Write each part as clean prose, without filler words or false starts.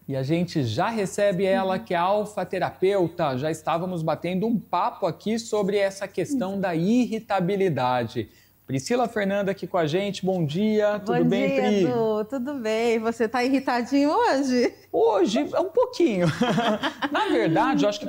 E a gente já recebe ela, que é alfa-terapeuta. Já estávamos batendo um papo aqui sobre essa questão da irritabilidade. Priscila Fernanda aqui com a gente, bom dia, tudo bem, Pri? Bom dia, Edu, tudo bem? Você tá irritadinho hoje? Hoje, um pouquinho. Na verdade, eu acho que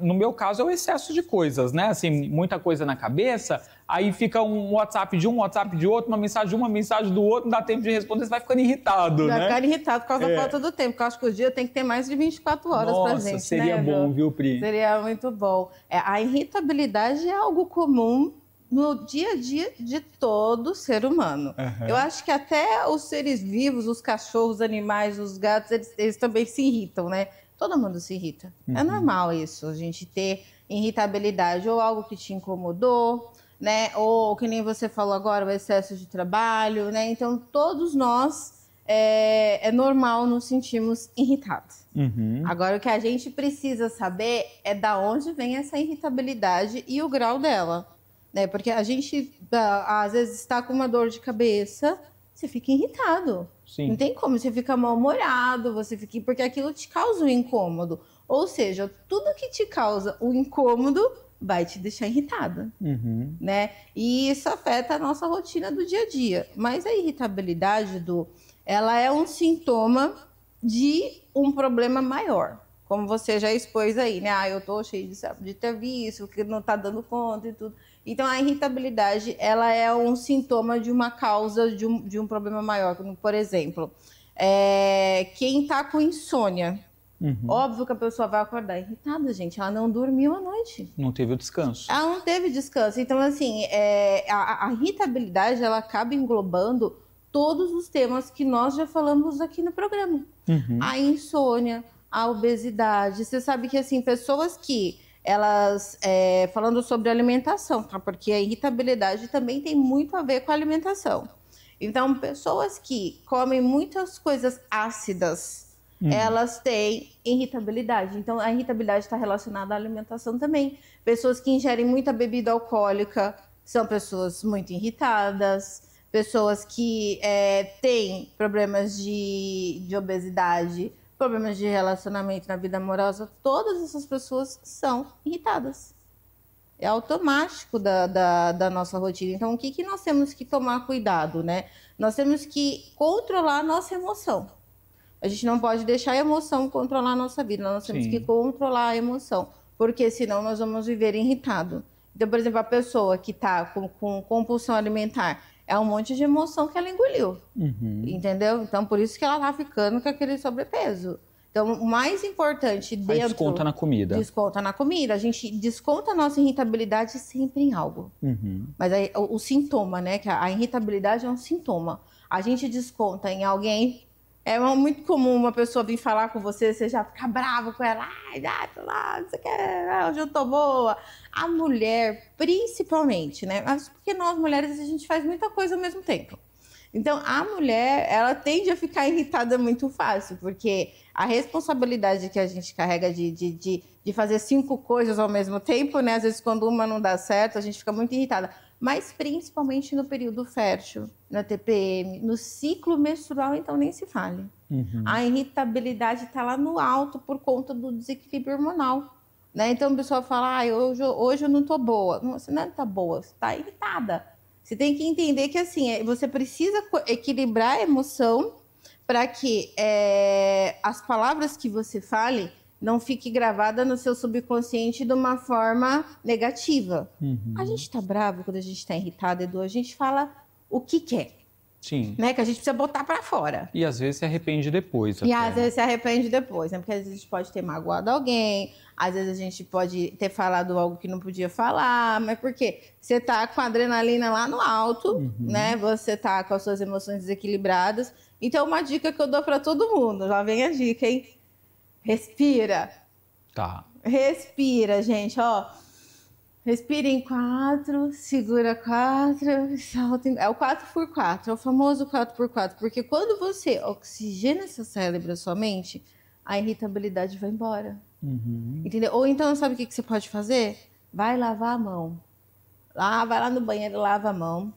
no meu caso, é o excesso de coisas, né? Assim, muita coisa na cabeça, aí fica um WhatsApp de um, WhatsApp de outro, uma mensagem de uma mensagem do outro, não dá tempo de responder, você vai ficando irritado, né? Vai ficar irritado por causa da falta do tempo, porque eu acho que o dia tem que ter mais de 24 horas pra gente, Nossa, seria né, bom, viu, Pri? Seria muito bom. A irritabilidade é algo comum no dia a dia de todo ser humano. Eu acho que até os seres vivos, os cachorros, os animais, os gatos, eles também se irritam, né? Todo mundo se irrita. É normal isso, a gente ter irritabilidade ou algo que te incomodou, né? Ou que nem você falou agora, o excesso de trabalho, né? Então, todos nós é normal nos sentirmos irritados. Agora, o que a gente precisa saber é da onde vem essa irritabilidade e o grau dela. Né? Porque a gente, às vezes, está com uma dor de cabeça, você fica irritado. Sim. Não tem como, você fica mal-humorado, porque aquilo te causa um incômodo. Ou seja, tudo que te causa um incômodo vai te deixar irritada. Né? E isso afeta a nossa rotina do dia a dia. Mas a irritabilidade, ela é um sintoma de um problema maior. Como você já expôs aí, né? Eu tô cheio de ter visto, que não tá dando conta e tudo. Então, a irritabilidade, ela é um sintoma de uma causa de um problema maior. Como, por exemplo, quem tá com insônia. Óbvio que a pessoa vai acordar irritada, gente. Ela não dormiu à noite. Não teve o descanso. Ela não teve descanso. Então, assim, a irritabilidade, ela acaba englobando todos os temas que nós já falamos aqui no programa. A insônia, a obesidade. Você sabe que, assim, pessoas que elas, falando sobre alimentação, tá? Porque a irritabilidade também tem muito a ver com a alimentação. Então, pessoas que comem muitas coisas ácidas, elas têm irritabilidade. Então, a irritabilidade está relacionada à alimentação também. Pessoas que ingerem muita bebida alcoólica são pessoas muito irritadas. Pessoas que têm problemas de obesidade, problemas de relacionamento na vida amorosa, todas essas pessoas são irritadas. É automático da nossa rotina. Então, o que nós temos que tomar cuidado, né? Nós temos que controlar a nossa emoção. A gente não pode deixar a emoção controlar a nossa vida. Nós temos que controlar a emoção, porque senão nós vamos viver irritado. Então, por exemplo, a pessoa que está com compulsão alimentar, é um monte de emoção que ela engoliu, entendeu? Então, por isso que ela tá ficando com aquele sobrepeso. Então, o mais importante dentro... Aí desconta na comida. Desconta na comida. A gente desconta a nossa irritabilidade sempre em algo. Mas aí, o sintoma, né? Que a irritabilidade é um sintoma. A gente desconta em alguém... É muito comum uma pessoa vir falar com você já ficar brava com ela. Tô lá, não sei o que, hoje eu tô boa. A mulher, principalmente, né? Mas porque nós mulheres, a gente faz muita coisa ao mesmo tempo. Então, a mulher, ela tende a ficar irritada muito fácil, porque a responsabilidade que a gente carrega de fazer 5 coisas ao mesmo tempo, né? Às vezes, quando uma não dá certo, a gente fica muito irritada. Mas, principalmente no período fértil, na TPM, no ciclo menstrual, então nem se fale. A irritabilidade está lá no alto por conta do desequilíbrio hormonal. Né? Então, a pessoa fala, hoje eu não tô boa. Não, você não tá boa, você tá irritada. Você tem que entender que, assim, você precisa equilibrar a emoção para que as palavras que você fale não fique gravada no seu subconsciente de uma forma negativa. A gente tá bravo quando a gente tá irritado, Edu, a gente fala o que quer. Sim. Né? Que a gente precisa botar para fora. E às vezes se arrepende depois. E às vezes se arrepende depois, né? Porque às vezes a gente pode ter magoado alguém, às vezes a gente pode ter falado algo que não podia falar, mas por quê? Você tá com a adrenalina lá no alto, né? Você tá com as suas emoções desequilibradas. Então, uma dica que eu dou para todo mundo, já vem a dica, hein? Respira. Tá. Respira, gente, ó. Respira em 4, segura 4, solta em... É o 4x4, é o famoso 4x4. Porque quando você oxigena seu cérebro, sua mente, a irritabilidade vai embora. Entendeu? Ou então, sabe o que você pode fazer? Vai lavar a mão. Vai lá no banheiro, lava a mão.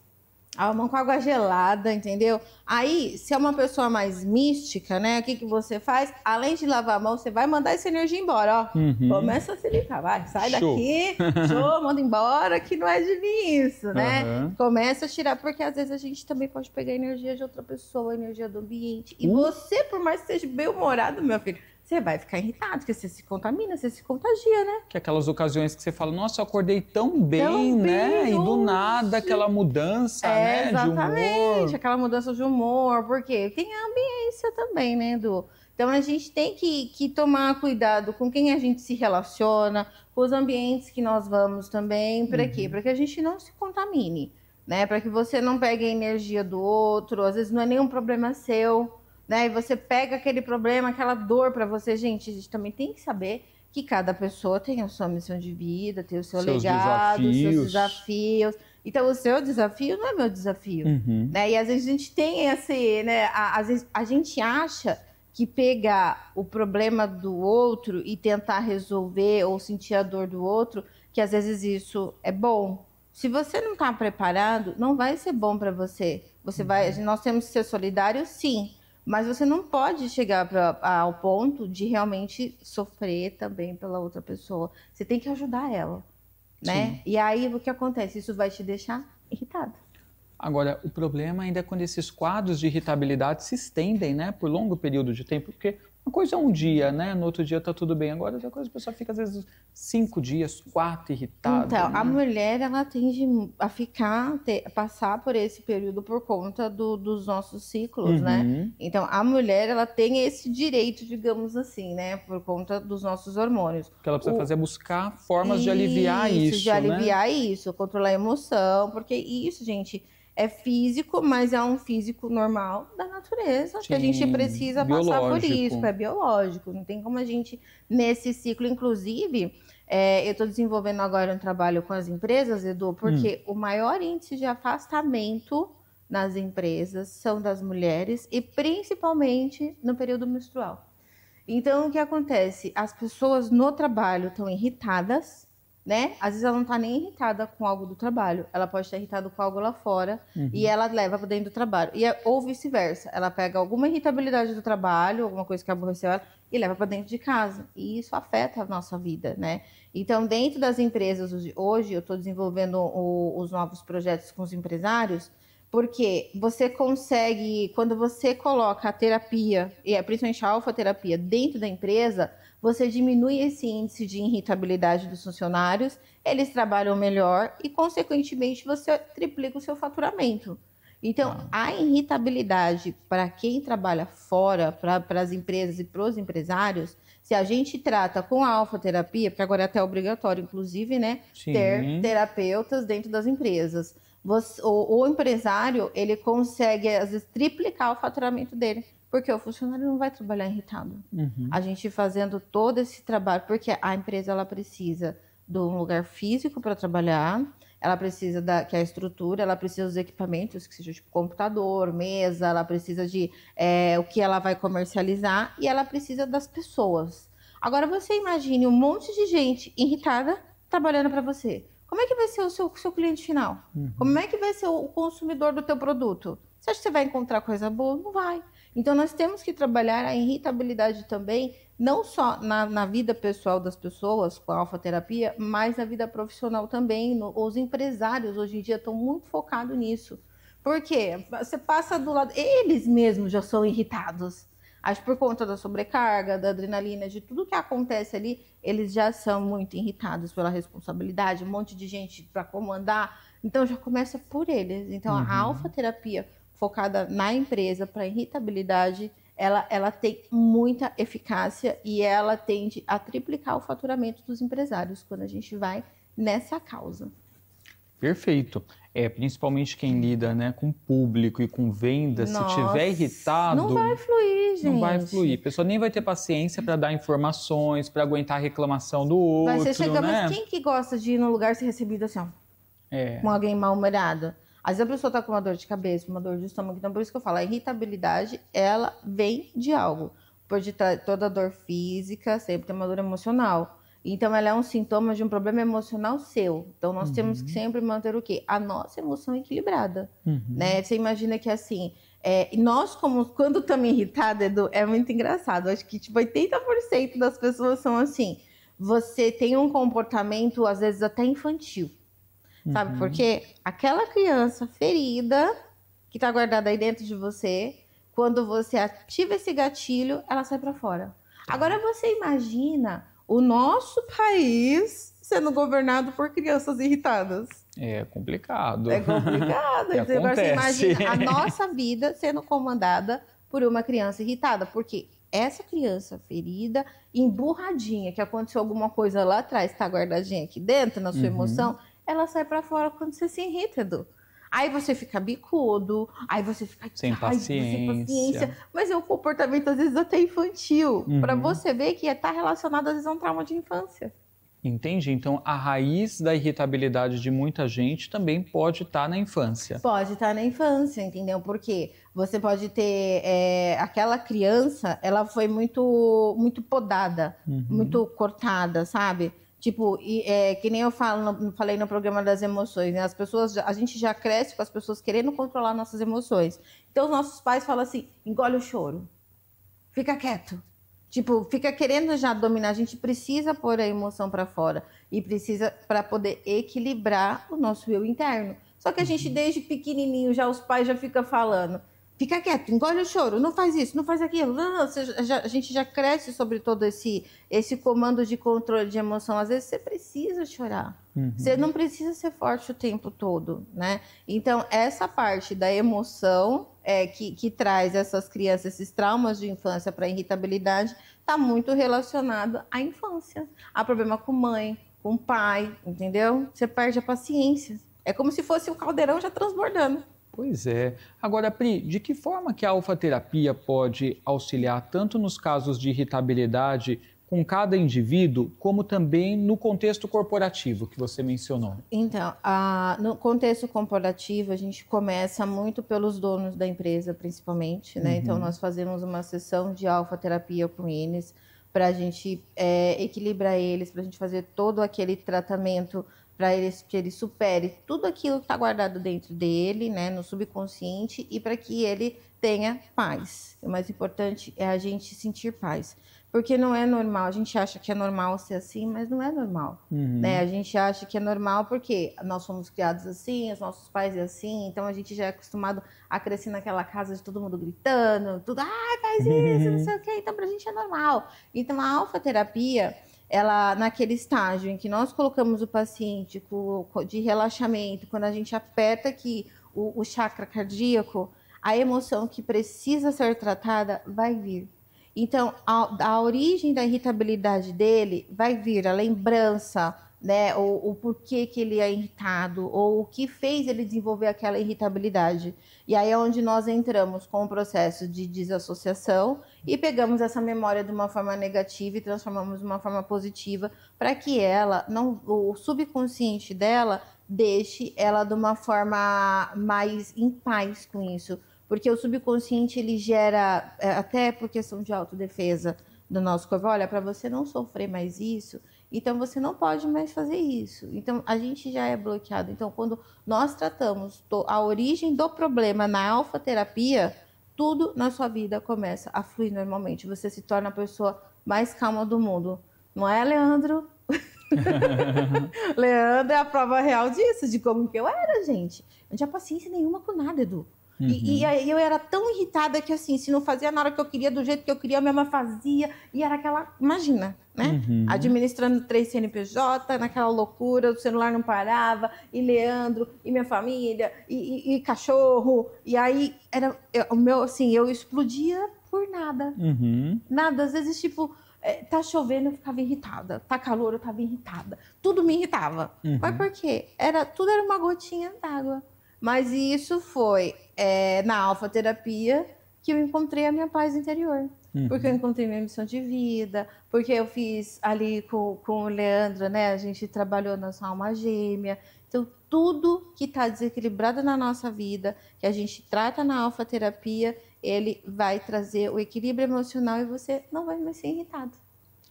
A mão com água gelada, entendeu? Aí, se é uma pessoa mais mística, né? O que que você faz? Além de lavar a mão, você vai mandar essa energia embora, ó. Começa a se limpar, vai, sai daqui, manda embora, que não é de mim isso, né? Começa a tirar, porque às vezes a gente também pode pegar a energia de outra pessoa, a energia do ambiente. E você, por mais que seja bem-humorado, meu filho, você vai ficar irritado, porque você se contamina, você se contagia, né? Que é aquelas ocasiões que você fala, nossa, eu acordei tão bem, né? E do nada aquela mudança, né? Exatamente, de humor. aquela mudança de humor, porque tem a ambiência também, né, Edu? Então a gente tem que tomar cuidado com quem a gente se relaciona, com os ambientes que nós vamos também. Para quê? Para que a gente não se contamine, né? Para que você não pegue a energia do outro, às vezes não é nenhum problema seu, né? E você pega aquele problema, aquela dor para você. Gente, a gente também tem que saber que cada pessoa tem a sua missão de vida, tem o seu legado, os seus desafios. Então, o seu desafio não é meu desafio, né? E às vezes a gente tem esse, né? Às vezes a gente acha que pegar o problema do outro e tentar resolver ou sentir a dor do outro, que às vezes isso é bom. Se você não está preparado, não vai ser bom para você. Você vai, nós temos que ser solidários, sim, mas você não pode chegar ao ponto de realmente sofrer também pela outra pessoa. Você tem que ajudar ela, né? Sim. E aí o que acontece? Isso vai te deixar irritado. Agora, o problema ainda é quando esses quadros de irritabilidade se estendem, né, por longo período de tempo, porque uma coisa é um dia, né, no outro dia tá tudo bem. Agora, outra coisa, a pessoa fica às vezes 5 dias, 4 irritada. Então, né? A mulher, ela tende a passar por esse período por conta dos nossos ciclos, né? Então, a mulher, ela tem esse direito, digamos assim, né, por conta dos nossos hormônios. O que ela precisa fazer é buscar formas de aliviar isso, de aliviar né? isso, controlar a emoção, porque isso, gente, é físico, mas é um físico normal da natureza. Sim, que a gente precisa passar por isso, é biológico. Não tem como a gente, nesse ciclo, inclusive, eu estou desenvolvendo agora um trabalho com as empresas, Edu, porque o maior índice de afastamento nas empresas são das mulheres e principalmente no período menstrual. Então, o que acontece? As pessoas no trabalho estão irritadas, né? Às vezes ela não tá nem irritada com algo do trabalho, ela pode estar irritada com algo lá fora e ela leva para dentro do trabalho. Ou vice-versa, ela pega alguma irritabilidade do trabalho, alguma coisa que aborreceu ela e leva para dentro de casa. E isso afeta a nossa vida, né? Então, dentro das empresas hoje, eu estou desenvolvendo os novos projetos com os empresários, porque você consegue, quando você coloca a terapia, e principalmente a alfa-terapia, dentro da empresa, você diminui esse índice de irritabilidade dos funcionários, eles trabalham melhor e, consequentemente, você triplica o seu faturamento. Então, a irritabilidade para quem trabalha fora, para as empresas e para os empresários, se a gente trata com a alfa-terapia, porque agora é até obrigatório, inclusive, né, ter terapeutas dentro das empresas. O empresário, ele consegue, às vezes, triplicar o faturamento dele. Porque o funcionário não vai trabalhar irritado. A gente fazendo todo esse trabalho, porque a empresa ela precisa de um lugar físico para trabalhar, ela precisa que a estrutura, ela precisa dos equipamentos, que seja tipo computador, mesa, ela precisa de o que ela vai comercializar e ela precisa das pessoas. Agora você imagine um monte de gente irritada trabalhando para você. Como é que vai ser o seu cliente final? Como é que vai ser o consumidor do teu produto? Você acha que você vai encontrar coisa boa? Não vai. Então, nós temos que trabalhar a irritabilidade também, não só na vida pessoal das pessoas, com a alfa-terapia, mas na vida profissional também. Os empresários, hoje em dia, estão muito focados nisso. Por quê? Você passa do lado... Eles mesmos já são irritados. Acho que por conta da sobrecarga, da adrenalina, de tudo que acontece ali, eles já são muito irritados pela responsabilidade, um monte de gente para comandar. Então, já começa por eles. Então, a alfa-terapia focada na empresa para irritabilidade, ela tem muita eficácia e ela tende a triplicar o faturamento dos empresários quando a gente vai nessa causa. Perfeito. Principalmente quem lida, né, com público e com venda, se tiver irritado... Não vai fluir, gente. Não vai fluir. A pessoa nem vai ter paciência para dar informações, para aguentar a reclamação do outro, Você chega, né? Mas quem que gosta de ir num lugar ser recebido assim, ó, com alguém mal-humorado? Às vezes a pessoa está com uma dor de cabeça, uma dor de estômago. Então, por isso que eu falo, a irritabilidade, ela vem de algo. Por detrás toda dor física, sempre tem uma dor emocional. Então, ela é um sintoma de um problema emocional seu. Então, nós temos que sempre manter o quê? A nossa emoção equilibrada, né? Você imagina que, assim, nós, quando estamos irritados, Edu, é muito engraçado. Acho que, tipo, 80% das pessoas são assim. Você tem um comportamento, às vezes, até infantil. Sabe por quê? Aquela criança ferida que está guardada aí dentro de você, quando você ativa esse gatilho, ela sai para fora. Agora você imagina o nosso país sendo governado por crianças irritadas. É complicado. É complicado. Então, agora você imagina a nossa vida sendo comandada por uma criança irritada, porque essa criança ferida, emburradinha, que aconteceu alguma coisa lá atrás, está guardadinha aqui dentro, na sua emoção, ela sai para fora quando você se irrita, Edu. Aí você fica bicudo, aí você fica sem paciência. Mas é um comportamento, às vezes, até infantil. Para você ver que está relacionado, às vezes, a um trauma de infância. Entendi. Então, a raiz da irritabilidade de muita gente também pode estar na infância. Pode estar na infância, entendeu? Porque você pode ter... aquela criança, ela foi muito podada, muito cortada, sabe? Tipo, que nem eu falei no programa das emoções, né? As pessoas, a gente já cresce com as pessoas querendo controlar nossas emoções. Então, os nossos pais falam assim, engole o choro, fica quieto. Tipo, fica querendo já dominar. A gente precisa pôr a emoção para fora e precisa para poder equilibrar o nosso eu interno. Só que a gente, desde pequenininho, os pais já ficam falando, fica quieto, engole o choro, não faz isso, não faz aquilo. Não, a gente já cresce sobre todo esse comando de controle de emoção. Às vezes você precisa chorar. Você não precisa ser forte o tempo todo, né? Então, essa parte da emoção que traz essas crianças, esses traumas de infância para a irritabilidade, está muito relacionado à infância. Há problema com mãe, com pai, entendeu? Você perde a paciência. É como se fosse um caldeirão já transbordando. Pois é. Agora, Pri, de que forma que a alfa-terapia pode auxiliar tanto nos casos de irritabilidade com cada indivíduo, como também no contexto corporativo que você mencionou? Então, no contexto corporativo, a gente começa muito pelos donos da empresa, principalmente, né? Então, nós fazemos uma sessão de alfa-terapia com eles, para a gente equilibrar eles, para a gente fazer todo aquele tratamento para que ele supere tudo aquilo que está guardado dentro dele, né, no subconsciente, e para que ele tenha paz. O mais importante é a gente sentir paz, porque não é normal, a gente acha que é normal ser assim, mas não é normal, né? A gente acha que é normal porque nós fomos criados assim, os nossos pais é assim, então a gente já é acostumado a crescer naquela casa de todo mundo gritando, tudo, faz isso, não sei o quê, então pra gente é normal. Então a alfa-terapia, ela, naquele estágio em que nós colocamos o paciente de relaxamento, quando a gente aperta aqui o chakra cardíaco, a emoção que precisa ser tratada vai vir. Então, a origem da irritabilidade dele vai vir, a lembrança, né, o porquê que ele é irritado, ou o que fez ele desenvolver aquela irritabilidade. E aí é onde nós entramos com o processo de desassociação e pegamos essa memória de uma forma negativa e transformamos de uma forma positiva para que o subconsciente dela deixe ela de uma forma mais em paz com isso. Porque o subconsciente, ele gera, até por questão de autodefesa do nosso corpo, olha, para você não sofrer mais isso, então você não pode mais fazer isso. Então, a gente já é bloqueado. Então, quando nós tratamos a origem do problema na alfa-terapia, tudo na sua vida começa a fluir normalmente. Você se torna a pessoa mais calma do mundo. Não é, Leandro? Leandro é a prova real disso, de como que eu era, gente. Eu não tinha paciência nenhuma com nada, Edu. E aí eu era tão irritada que, assim, se não fazia na hora que eu queria, do jeito que eu queria, a minha mãe fazia. E era aquela, imagina, né? Administrando 3 CNPJ, naquela loucura, o celular não parava, e Leandro, e minha família, e cachorro. E aí, o meu, assim, eu explodia por nada. Nada, às vezes, tipo, tá chovendo, eu ficava irritada. Tá calor, eu tava irritada. Tudo me irritava. Mas por quê? Tudo era uma gotinha d'água. Mas isso foi na alfa-terapia que eu encontrei a minha paz interior. Porque eu encontrei minha missão de vida, porque eu fiz ali com o Leandro, né? A gente trabalhou na sua alma gêmea. Então, tudo que está desequilibrado na nossa vida, que a gente trata na alfa-terapia, ele vai trazer o equilíbrio emocional e você não vai mais ser irritado.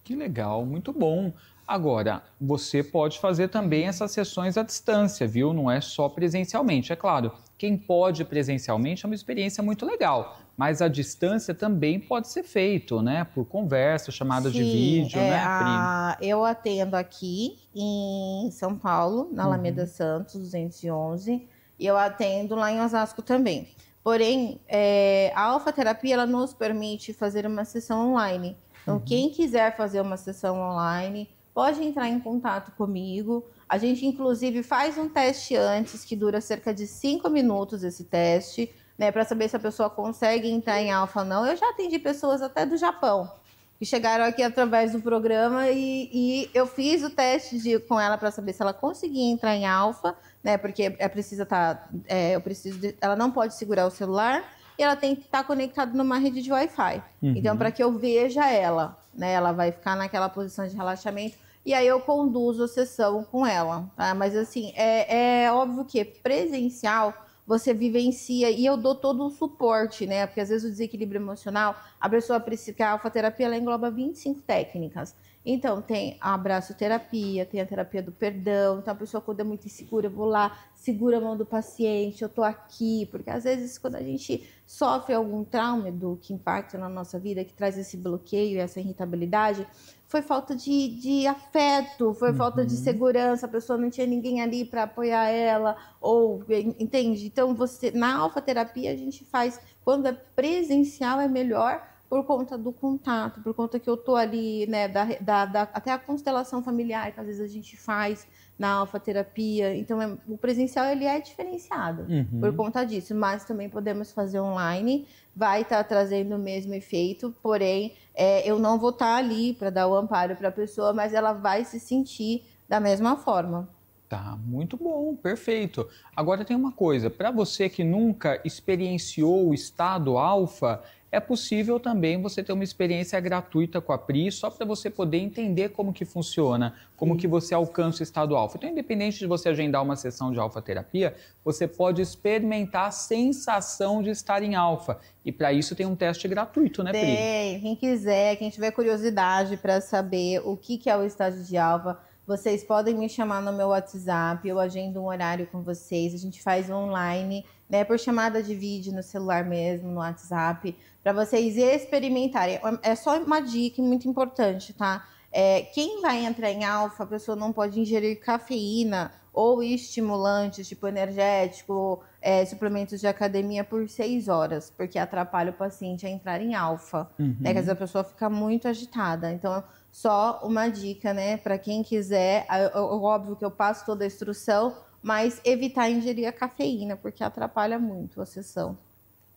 Que legal, muito bom. Agora, você pode fazer também essas sessões à distância, viu? Não é só presencialmente. É claro, quem pode presencialmente é uma experiência muito legal, mas à distância também pode ser feito, né? Por conversa, chamada de vídeo, né, Pri? Eu atendo aqui em São Paulo, na Alameda Santos, 211, e eu atendo lá em Osasco também. Porém, a alfa-terapia, ela nos permite fazer uma sessão online. Então, quem quiser fazer uma sessão online, pode entrar em contato comigo. A gente, inclusive, faz um teste antes, que dura cerca de 5 minutos esse teste, né, para saber se a pessoa consegue entrar em alfa ou não. Eu já atendi pessoas até do Japão, que chegaram aqui através do programa e eu fiz o teste com ela para saber se ela conseguia entrar em alfa, né, porque ela não pode segurar o celular e ela tem que estar conectada numa rede de Wi-Fi. Então, para que eu veja ela, né, ela vai ficar naquela posição de relaxamento e aí eu conduzo a sessão com ela, tá? Mas assim, é óbvio que presencial você vivencia e eu dou todo o suporte, né? Porque às vezes o desequilíbrio emocional, a pessoa precisa, que a alfa-terapia, ela engloba 25 técnicas. Então, tem a abraço-terapia, tem a terapia do perdão. Então, a pessoa, quando é muito insegura, eu vou lá, segura a mão do paciente, eu tô aqui. Porque, às vezes, quando a gente sofre algum trauma, Edu, que impacta na nossa vida, que traz esse bloqueio, essa irritabilidade, foi falta de afeto, foi falta de segurança, a pessoa não tinha ninguém ali para apoiar ela, ou, entende? Então, na alfa-terapia, a gente faz, quando é presencial, é melhor, por conta do contato, por conta que eu tô ali, né, até a constelação familiar, que às vezes a gente faz na alfa-terapia. Então, o presencial, ele é diferenciado por conta disso, mas também podemos fazer online, vai estar trazendo o mesmo efeito, porém, eu não vou estar ali para dar o amparo para a pessoa, mas ela vai se sentir da mesma forma. Tá, muito bom, perfeito. Agora tem uma coisa, para você que nunca experienciou o estado alfa, é possível também você ter uma experiência gratuita com a Pri, só para você poder entender como que funciona, como que você alcança o estado alfa. Então, independente de você agendar uma sessão de alfa-terapia, você pode experimentar a sensação de estar em alfa. E para isso tem um teste gratuito, né, Pri? Tem, quem quiser, quem tiver curiosidade para saber o que é o estágio de alfa, vocês podem me chamar no meu WhatsApp, eu agendo um horário com vocês, a gente faz online, né, por chamada de vídeo no celular mesmo, no WhatsApp, para vocês experimentarem. É só uma dica muito importante, tá? Quem vai entrar em alfa, a pessoa não pode ingerir cafeína ou estimulantes, tipo energético, suplementos de academia por 6 horas, porque atrapalha o paciente a entrar em alfa, né? Que às vezes a pessoa fica muito agitada. Então, só uma dica, né? Para quem quiser, óbvio que eu passo toda a instrução, mas evitar ingerir a cafeína, porque atrapalha muito a sessão.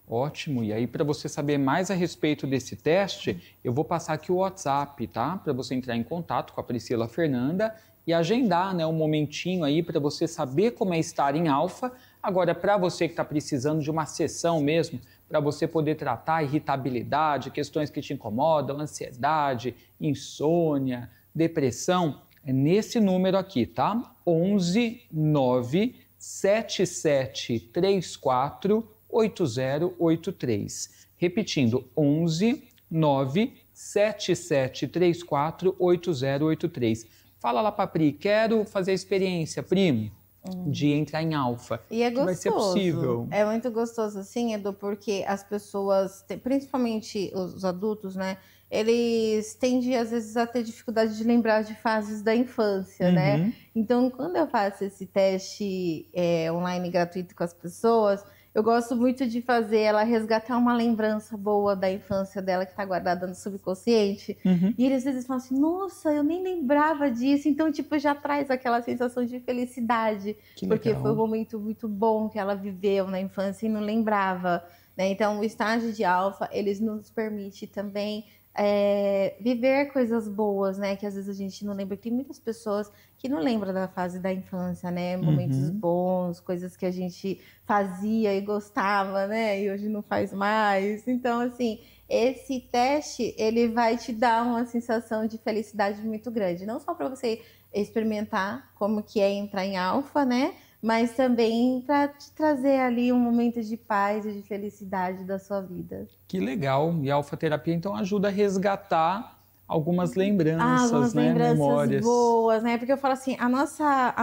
Ótimo. E aí, para você saber mais a respeito desse teste, eu vou passar aqui o WhatsApp, tá? Para você entrar em contato com a Priscila Fernanda e agendar, né, um momentinho aí para você saber como é estar em alfa. Agora, para você que está precisando de uma sessão mesmo, para você poder tratar irritabilidade, questões que te incomodam, ansiedade, insônia, depressão, é nesse número aqui, tá? 11 9 7734 8083. Repetindo, 11 9 7734 8083. Fala lá para a Pri, quero fazer a experiência, primo, de entrar em alfa. E é gostoso. Vai ser possível. É muito gostoso assim, Edu, porque as pessoas, principalmente os adultos, né? Eles tendem, às vezes, a ter dificuldade de lembrar de fases da infância, né? Então, quando eu faço esse teste online gratuito com as pessoas, eu gosto muito de fazer ela resgatar uma lembrança boa da infância dela que está guardada no subconsciente. E eles às vezes falam assim, nossa, eu nem lembrava disso. Então, tipo, já traz aquela sensação de felicidade. Porque foi um momento muito bom que ela viveu na infância e não lembrava, né? Então, o estágio de alfa, eles nos permite também viver coisas boas, né? Que às vezes a gente não lembra. Tem muitas pessoas que não lembram da fase da infância, né? Momentos bons, coisas que a gente fazia e gostava, né? E hoje não faz mais. Então, assim, esse teste, ele vai te dar uma sensação de felicidade muito grande. Não só para você experimentar como que é entrar em alfa, né? Mas também para te trazer ali um momento de paz e de felicidade da sua vida. Que legal! E a alfa-terapia, então, ajuda a resgatar algumas lembranças, né? Memórias boas, né? Porque eu falo assim, a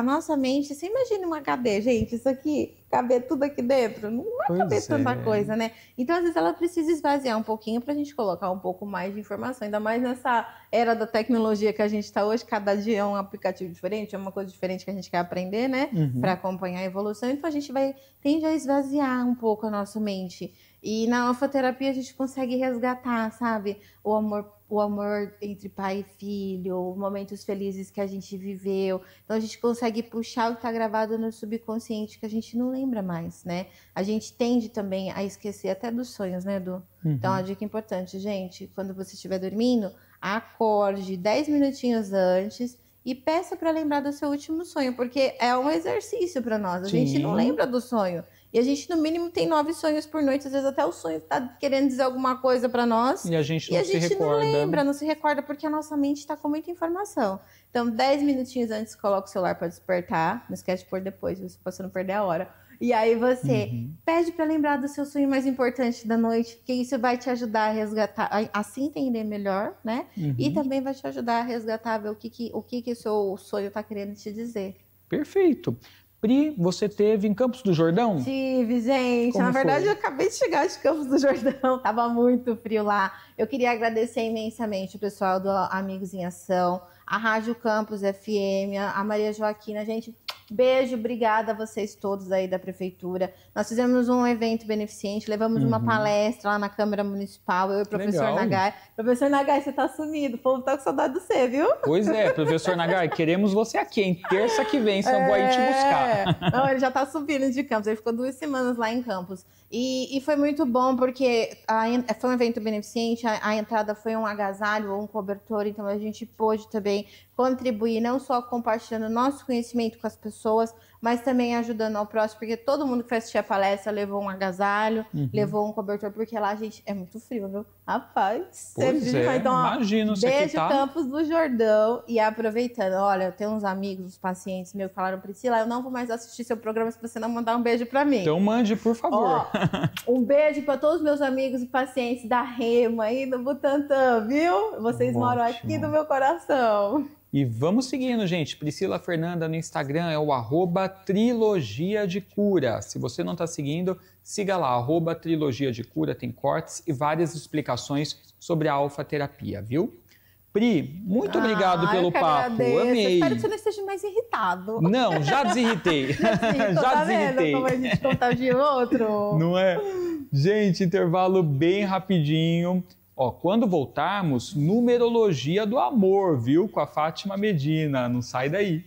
nossa mente, você imagina um HD, gente, isso aqui, caber tudo aqui dentro, não vai caber tanta coisa, né? Então, às vezes, ela precisa esvaziar um pouquinho pra gente colocar um pouco mais de informação, ainda mais nessa era da tecnologia que a gente tá hoje, cada dia é um aplicativo diferente, é uma coisa diferente que a gente quer aprender, né? Pra acompanhar a evolução, então a gente tende a esvaziar um pouco a nossa mente. E na alfaterapia a gente consegue resgatar, sabe? O amor entre pai e filho, momentos felizes que a gente viveu. Então a gente consegue puxar o que está gravado no subconsciente que a gente não lembra mais, né? A gente tende também a esquecer até dos sonhos, né, Edu? Então a dica importante, gente, quando você estiver dormindo, acorde 10 minutinhos antes e peça para lembrar do seu último sonho, porque é um exercício para nós. A gente não lembra do sonho. E a gente, no mínimo, tem 9 sonhos por noite. Às vezes até o sonho está querendo dizer alguma coisa para nós. E a gente não se recorda. Não lembra, não se recorda, porque a nossa mente está com muita informação. Então, 10 minutinhos antes, coloca o celular para despertar. Não esquece de pôr depois, se você não perder a hora. E aí você pede para lembrar do seu sonho mais importante da noite, porque isso vai te ajudar a resgatar, a se entender melhor, né? E também vai te ajudar a resgatar, ver o que o seu sonho está querendo te dizer. Perfeito. Pri, você teve em Campos do Jordão? Tive, gente. Na verdade, eu acabei de chegar de Campos do Jordão. Tava muito frio lá. Eu queria agradecer imensamente o pessoal do Amigos em Ação, a Rádio Campus FM, a Maria Joaquina. Gente, beijo, obrigada a vocês todos aí da Prefeitura. Nós fizemos um evento beneficente, levamos uma palestra lá na Câmara Municipal, eu e o professor Nagai. Professor Nagai, você tá sumido, o povo tá com saudade de você, viu? Pois é, professor Nagai, queremos você aqui, hein? Terça que vem, só vou aí te buscar. Não, ele já tá subindo de Campos, ele ficou 2 semanas lá em Campos. E foi muito bom, porque foi um evento beneficente, a entrada foi um agasalho ou um cobertor, então a gente pôde também contribuir, não só compartilhando nosso conhecimento com as pessoas, mas também ajudando ao próximo, porque todo mundo que foi assistir a palestra levou um agasalho, levou um cobertor, porque lá, gente, é muito frio, viu? Rapaz, pois é, então, imagino. Beijo, Campos do Jordão. E aproveitando, olha, eu tenho uns amigos, uns pacientes meus que falaram, Priscila, eu não vou mais assistir seu programa se você não mandar um beijo pra mim. Então mande, por favor. Ó, um beijo para todos os meus amigos e pacientes da Rema aí do Butantã, viu? Vocês moram aqui no meu coração. E vamos seguindo, gente. Priscila Fernanda no Instagram é o @trilogiadecura. Se você não está seguindo, siga lá, @trilogiadecura, tem cortes e várias explicações sobre a alfaterapia, viu? Pri, muito obrigado pelo papo. Agradeço. Amei. Espero que você não esteja mais irritado. Não, já desigritei. Já desigritei. Vendo como a gente contagia o outro? Não é? Gente, intervalo bem rapidinho. Ó, quando voltarmos, numerologia do amor, viu? Com a Fátima Medina. Não sai daí.